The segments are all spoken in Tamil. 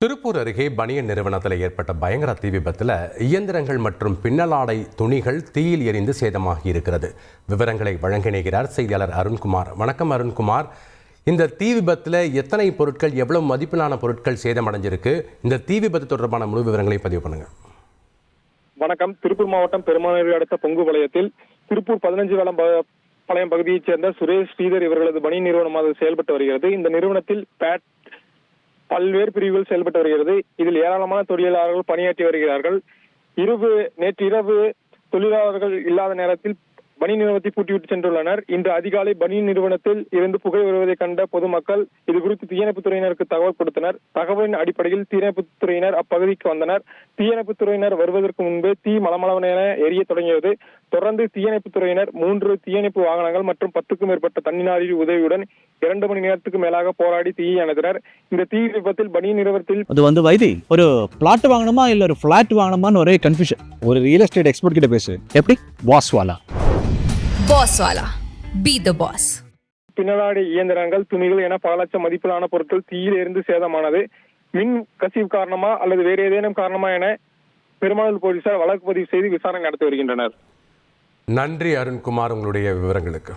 திருப்பூர் அருகே பனியன் நிறுவனத்தில் ஏற்பட்ட பயங்கர தீ விபத்தில் இயந்திரங்கள் மற்றும் பின்னலாடை துணிகள் தீயில் எரிந்து சேதமாகி இருக்கிறது. விவரங்களை வழங்கினார் செய்தியாளர் அருண்குமார். வணக்கம் அருண்குமார். இந்த தீ விபத்தில் எத்தனை பொருட்கள், எவ்வளவு மதிப்பிலான பொருட்கள் சேதமடைஞ்சிருக்கு? இந்த தீ விபத்து தொடர்பான முழு விவரங்களை பதிவு பண்ணுங்க. வணக்கம். திருப்பூர் மாவட்டம் பெருமாநேரி அடுத்த பொங்கு வலயத்தில் திருப்பூர் 15 வேளம் பாளையம் பகுதியைச் சேர்ந்த சுரேஷ் ஸ்ரீதர் இவர்களது பனியன் நிறுவனமாக செயல்பட்டு வருகிறது. இந்த நிறுவனத்தில் பல்வேறு பிரிவுகள் செயல்பட்டு வருகிறது. இதில் ஏராளமான தொழிலாளர்கள் பணியாற்றி வருகிறார்கள். நேற்று இரவு தொழிலாளர்கள் இல்லாத நேரத்தில் பனியன் நிறுவனத்தை பூட்டிவிட்டு சென்றுள்ளனர். இன்று அதிகாலை பனியன் நிறுவனத்தில் இருந்து புகை வருவதை கண்ட பொதுமக்கள் இது குறித்து தீயணைப்புத் துறையினருக்கு தகவல் கொடுத்தனர். தகவலின் அடிப்படையில் தீயணைப்புத் துறையினர் அப்பகுதிக்கு வந்தனர். தீயணைப்புத் துறையினர் வருவதற்கு முன்பே தீ மளமளவென எரிய தொடங்கியது. தொடர்ந்து தீயணைப்புத் துறையினர் 3 தீயணைப்பு வாகனங்கள் மற்றும் 10க்கும் மேற்பட்ட தண்ணீர் உதவியுடன் 2 மணி நேரத்துக்கு மேலாக போராடி தீயை அணைத்தனர். இந்த தீ விபத்தில் பனியன் நிறுவனத்தில் அது வைத்தி ஒரு பிளாட் வாங்கணுமா இல்ல ஒரு பிளாட் வாங்கணுமான்னு ஒரே கன்ஃபியூஷன். ஒரு ரியல் எஸ்டேட் எக்ஸ்பர்ட் கிட்ட பேசு. எப்படி? பாஸ்வாலா. Be the boss. பின்னலாடை இயந்திரங்கள், துணிகள் என பல லட்சம் மதிப்பிலான பொருட்கள் தீயில் இருந்து சேதமானது. மின் கசிவு காரணமா அல்லது வேறு ஏதேனும் காரணமா என பெருமாள் போலீசார் வழக்கு பதிவு செய்து விசாரணை நடத்தி வருகின்றனர். நன்றி அருண்குமார், உங்களுடைய விவரங்களுக்கு.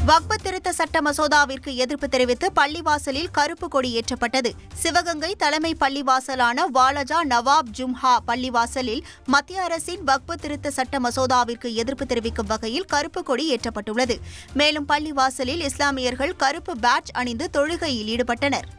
வக்பு திருத்த சட்ட மசோதாவிற்கு எதிர்ப்பு தெரிவித்து பள்ளிவாசலில் கருப்பு கொடி ஏற்றப்பட்டது. சிவகங்கை தலைமை பள்ளிவாசலான வாலஜா நவாப் ஜும்ஹா பள்ளிவாசலில் மத்திய அரசின் வக்பு திருத்த சட்ட மசோதாவிற்கு எதிர்ப்பு தெரிவிக்கும் வகையில் கருப்பு கொடி ஏற்றப்பட்டுள்ளது. மேலும் பள்ளிவாசலில் இஸ்லாமியர்கள் கருப்பு பேட்ஜ் அணிந்து தொழுகையில் ஈடுபட்டனர்.